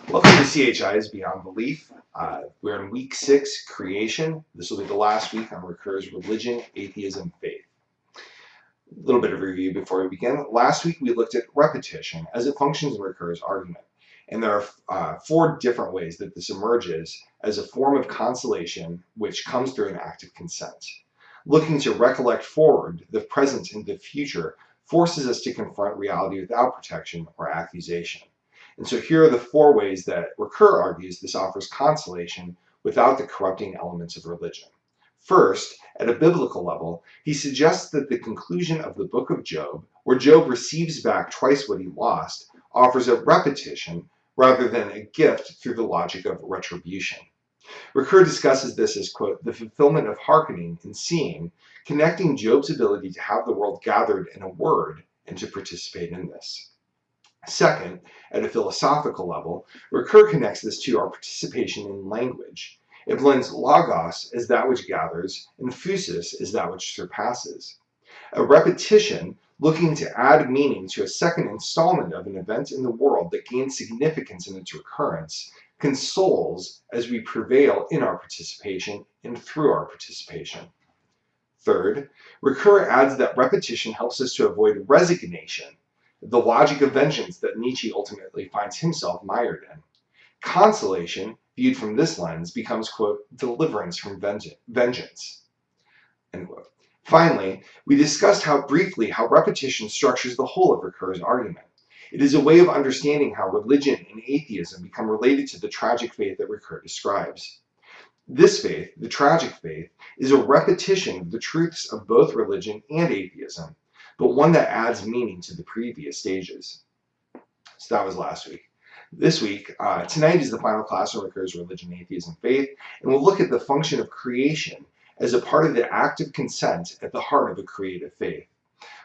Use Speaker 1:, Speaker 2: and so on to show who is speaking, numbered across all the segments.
Speaker 1: Welcome to CHI's Beyond Belief. We're in week 6, creation. This will be the last week on Ricoeur's religion, atheism, faith. A little bit of review before we begin. Last week we looked at repetition as it functions in Ricoeur's argument. And there are 4 different ways that this emerges as a form of consolation which comes through an act of consent. Looking to recollect forward, the present and the future forces us to confront reality without protection or accusation. And so here are the 4 ways that Ricoeur argues this offers consolation without the corrupting elements of religion. First, at a biblical level, he suggests that the conclusion of the book of Job, where Job receives back twice what he lost, offers a repetition rather than a gift through the logic of retribution. Ricoeur discusses this as, quote, the fulfillment of hearkening and seeing, connecting Job's ability to have the world gathered in a word and to participate in this. Second, at a philosophical level, Ricoeur connects this to our participation in language. It blends logos as that which gathers and phusis as that which surpasses. A repetition looking to add meaning to a second installment of an event in the world that gains significance in its recurrence consoles as we prevail in our participation and through our participation. Third, Ricoeur adds that repetition helps us to avoid resignation, the logic of vengeance that Nietzsche ultimately finds himself mired in. Consolation, viewed from this lens, becomes, quote, deliverance from vengeance, end quote. Finally, we discussed briefly how repetition structures the whole of Ricoeur's argument. It is a way of understanding how religion and atheism become related to the tragic faith that Ricoeur describes. This faith, the tragic faith, is a repetition of the truths of both religion and atheism, but one that adds meaning to the previous stages. So that was last week. This week, tonight is the final class on Ricoeur's religion, atheism, faith, and we'll look at the function of creation as a part of the act of consent at the heart of a creative faith.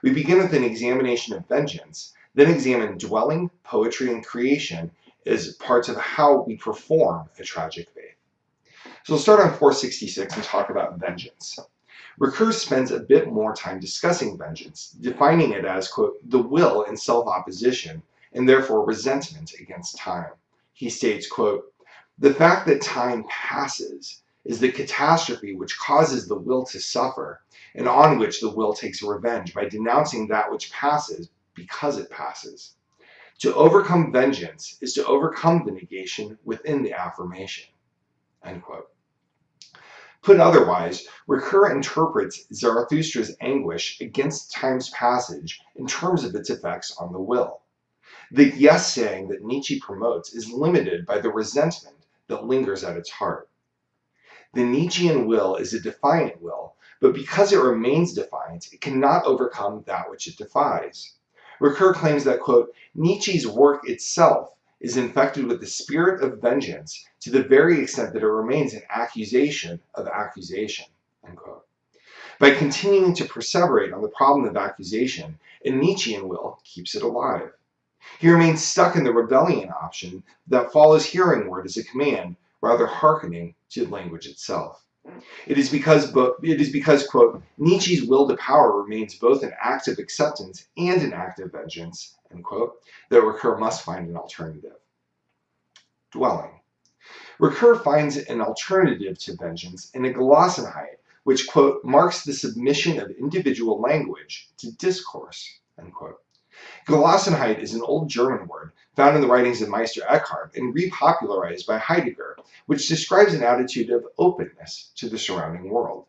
Speaker 1: We begin with an examination of vengeance, then examine dwelling, poetry, and creation as parts of how we perform a tragic faith. So we'll start on 466 and talk about vengeance. Ricoeur spends a bit more time discussing vengeance, defining it as, quote, the will in self-opposition and therefore resentment against time. He states, quote, the fact that time passes is the catastrophe which causes the will to suffer and on which the will takes revenge by denouncing that which passes because it passes. To overcome vengeance is to overcome the negation within the affirmation, end quote. Put otherwise, Ricoeur interprets Zarathustra's anguish against time's passage in terms of its effects on the will. The yes-saying that Nietzsche promotes is limited by the resentment that lingers at its heart. The Nietzschean will is a defiant will, but because it remains defiant, it cannot overcome that which it defies. Ricoeur claims that, quote, Nietzsche's work itself is infected with the spirit of vengeance to the very extent that it remains an accusation of accusation, end quote. By continuing to perseverate on the problem of accusation, a Nietzschean will keeps it alive. He remains stuck in the rebellion option that follows hearing word as a command, rather hearkening to language itself. It is because, quote, Nietzsche's will to power remains both an act of acceptance and an act of vengeance, end quote, that Ricoeur must find an alternative. Dwelling. Ricoeur finds an alternative to vengeance in a Gelassenheit, which, quote, marks the submission of individual language to discourse, end quote. Gelassenheit is an old German word found in the writings of Meister Eckhart and repopularized by Heidegger, which describes an attitude of openness to the surrounding world.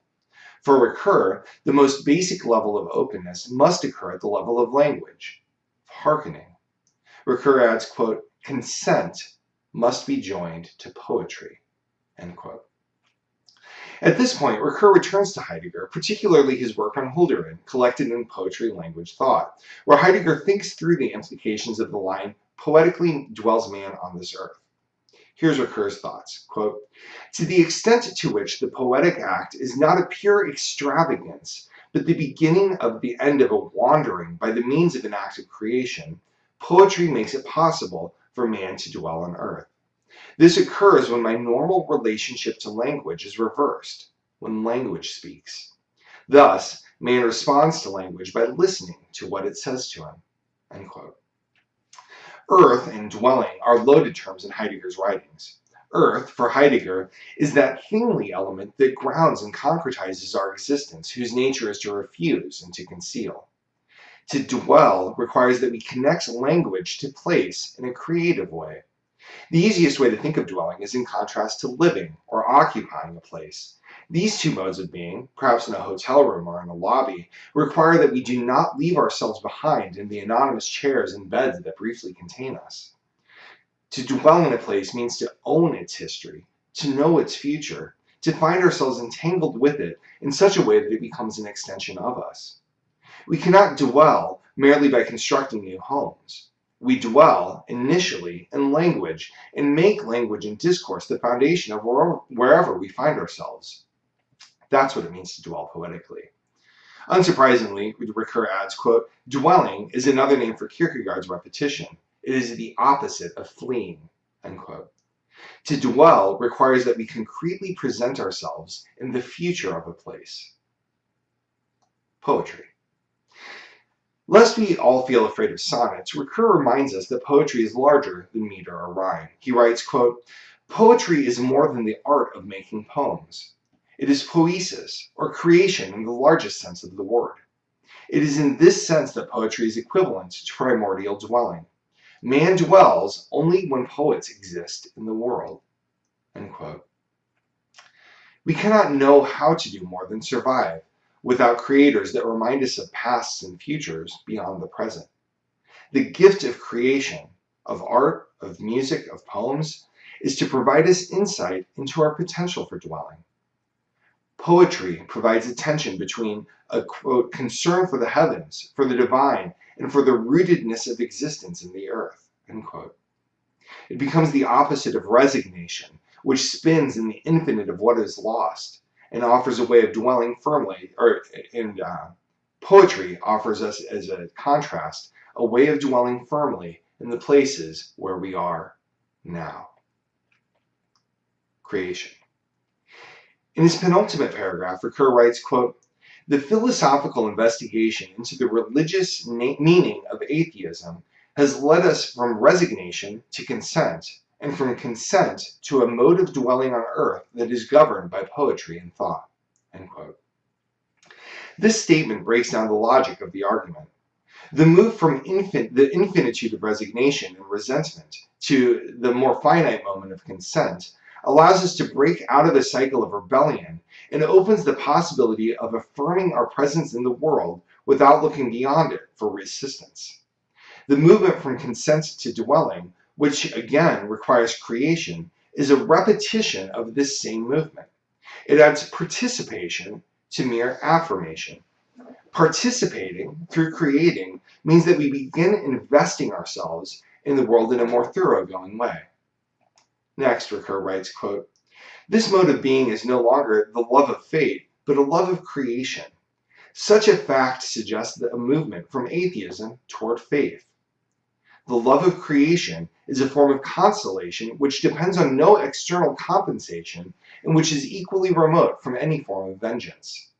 Speaker 1: For Ricoeur, the most basic level of openness must occur at the level of language, hearkening. Ricoeur adds, quote, consent must be joined to poetry, end quote. At this point, Ricoeur returns to Heidegger, particularly his work on Hölderlin, collected in Poetry, Language, Thought, where Heidegger thinks through the implications of the line, poetically dwells man on this earth. Here's Ricoeur's thoughts, quote, to the extent to which the poetic act is not a pure extravagance, but the beginning of the end of a wandering by the means of an act of creation, poetry makes it possible for man to dwell on earth. This occurs when my normal relationship to language is reversed, when language speaks. Thus, man responds to language by listening to what it says to him, end quote. Earth and dwelling are loaded terms in Heidegger's writings. Earth, for Heidegger, is that thingly element that grounds and concretizes our existence, whose nature is to refuse and to conceal. To dwell requires that we connect language to place in a creative way. The easiest way to think of dwelling is in contrast to living or occupying a place. These two modes of being, perhaps in a hotel room or in a lobby, require that we do not leave ourselves behind in the anonymous chairs and beds that briefly contain us. To dwell in a place means to own its history, to know its future, to find ourselves entangled with it in such a way that it becomes an extension of us. We cannot dwell merely by constructing new homes. We dwell, initially, in language, and make language and discourse the foundation of wherever we find ourselves. That's what it means to dwell poetically. Unsurprisingly, Ricoeur adds, quote, dwelling is another name for Kierkegaard's repetition. It is the opposite of fleeing, end quote. To dwell requires that we concretely present ourselves in the future of a place. Poetry. Lest we all feel afraid of sonnets, Ricoeur reminds us that poetry is larger than meter or rhyme. He writes, quote, poetry is more than the art of making poems. It is poiesis, or creation in the largest sense of the word. It is in this sense that poetry is equivalent to primordial dwelling. Man dwells only when poets exist in the world, end quote. We cannot know how to do more than survive without creators that remind us of pasts and futures beyond the present. The gift of creation, of art, of music, of poems, is to provide us insight into our potential for dwelling. Poetry provides a tension between a, quote, concern for the heavens, for the divine, and for the rootedness of existence in the earth, end quote. It becomes the opposite of resignation, which spins in the infinite of what is lost, and offers a way of dwelling firmly, poetry offers us, as a contrast, a way of dwelling firmly in the places where we are now. Creation. In his penultimate paragraph, Ricoeur writes, quote, the philosophical investigation into the religious meaning of atheism has led us from resignation to consent, and from consent to a mode of dwelling on earth that is governed by poetry and thought, end quote. This statement breaks down the logic of the argument. The move from the infinitude of resignation and resentment to the more finite moment of consent allows us to break out of the cycle of rebellion and opens the possibility of affirming our presence in the world without looking beyond it for resistance. The movement from consent to dwelling, which again requires creation, is a repetition of this same movement. It adds participation to mere affirmation. Participating through creating means that we begin investing ourselves in the world in a more thoroughgoing way. Next, Ricoeur writes, quote, this mode of being is no longer the love of fate, but a love of creation. Such a fact suggests a movement from atheism toward faith. The love of creation is a form of consolation which depends on no external compensation and which is equally remote from any form of vengeance.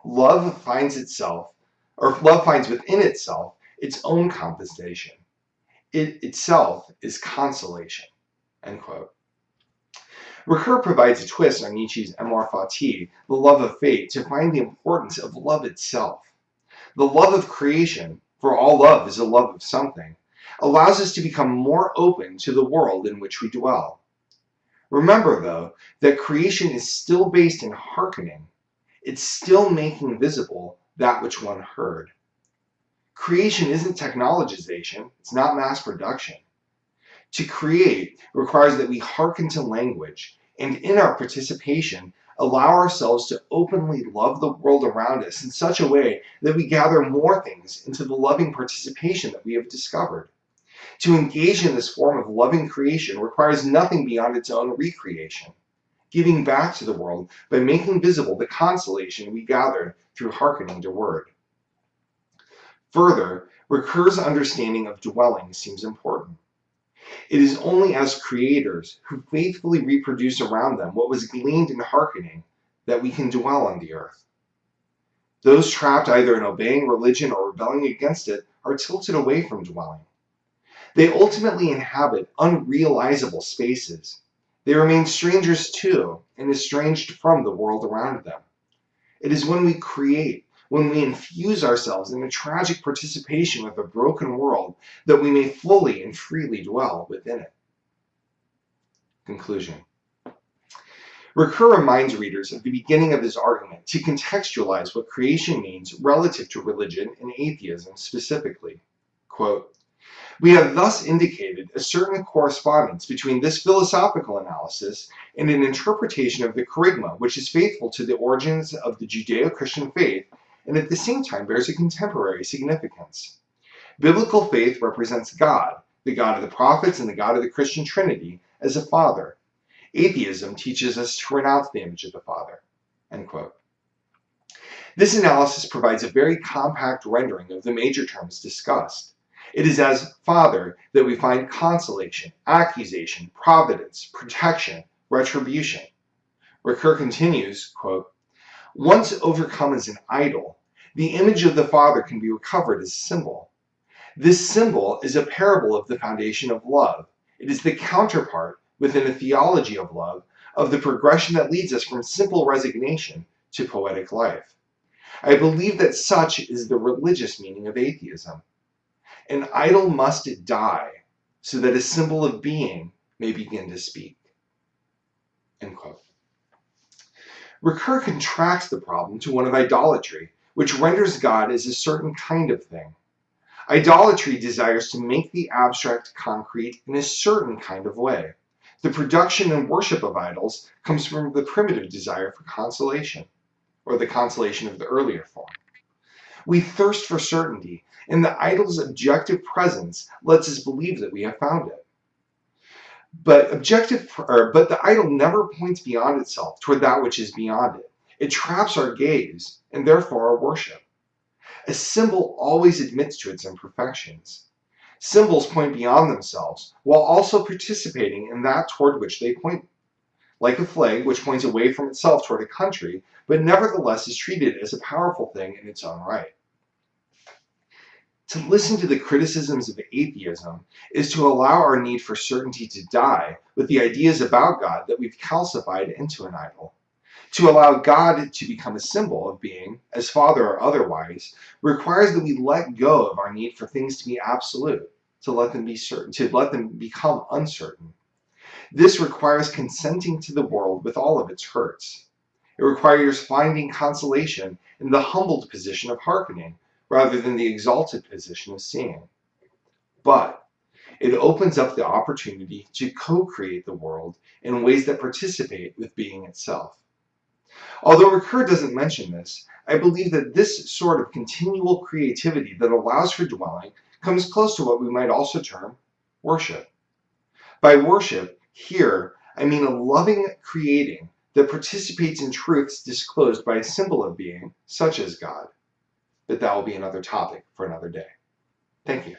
Speaker 1: Love finds within itself its own compensation. It itself is consolation, end quote. Ricoeur provides a twist on Nietzsche's Amor Fati, the love of fate, to find the importance of love itself. The love of creation, for all love is a love of something, allows us to become more open to the world in which we dwell. Remember, though, that creation is still based in hearkening. It's still making visible that which one heard. Creation isn't technologization, it's not mass production. To create requires that we hearken to language, and in our participation, allow ourselves to openly love the world around us in such a way that we gather more things into the loving participation that we have discovered. To engage in this form of loving creation requires nothing beyond its own recreation, giving back to the world by making visible the consolation we gathered through hearkening to word. Further, Ricoeur's understanding of dwelling seems important. It is only as creators who faithfully reproduce around them what was gleaned in hearkening that we can dwell on the earth. Those trapped either in obeying religion or rebelling against it are tilted away from dwelling. They ultimately inhabit unrealizable spaces. They remain strangers to and estranged from the world around them. It is when we create, when we infuse ourselves in a tragic participation with a broken world, that we may fully and freely dwell within it. Conclusion. Ricoeur reminds readers at the beginning of his argument to contextualize what creation means relative to religion and atheism specifically. Quote, "We have thus indicated a certain correspondence between this philosophical analysis and an interpretation of the kerygma which is faithful to the origins of the Judeo-Christian faith and at the same time bears a contemporary significance. Biblical faith represents God, the God of the prophets and the God of the Christian Trinity, as a father. Atheism teaches us to renounce the image of the Father." End quote. This analysis provides a very compact rendering of the major terms discussed. It is as Father that we find consolation, accusation, providence, protection, retribution. Ricoeur continues, quote, "Once overcome as an idol, the image of the Father can be recovered as a symbol. This symbol is a parable of the foundation of love. It is the counterpart, within a theology of love, of the progression that leads us from simple resignation to poetic life. I believe that such is the religious meaning of atheism. An idol must die so that a symbol of being may begin to speak." End quote. Ricoeur contracts the problem to one of idolatry, which renders God as a certain kind of thing. Idolatry desires to make the abstract concrete in a certain kind of way. The production and worship of idols comes from the primitive desire for consolation, or the consolation of the earlier form. We thirst for certainty, and the idol's objective presence lets us believe that we have found it. But the idol never points beyond itself toward that which is beyond it. It traps our gaze, and therefore our worship. A symbol always admits to its imperfections. Symbols point beyond themselves, while also participating in that toward which they point, like a flag which points away from itself toward a country, but nevertheless is treated as a powerful thing in its own right. To listen to the criticisms of atheism is to allow our need for certainty to die with the ideas about God that we've calcified into an idol. To allow God to become a symbol of being, as Father or otherwise, requires that we let go of our need for things to be absolute, to let them be certain, to let them become uncertain. This requires consenting to the world with all of its hurts. It requires finding consolation in the humbled position of hearkening, rather than the exalted position of seeing. But it opens up the opportunity to co-create the world in ways that participate with being itself. Although Ricoeur doesn't mention this, I believe that this sort of continual creativity that allows for dwelling comes close to what we might also term worship. By worship, here, I mean a loving creating that participates in truths disclosed by a symbol of being, such as God. But that will be another topic for another day. Thank you.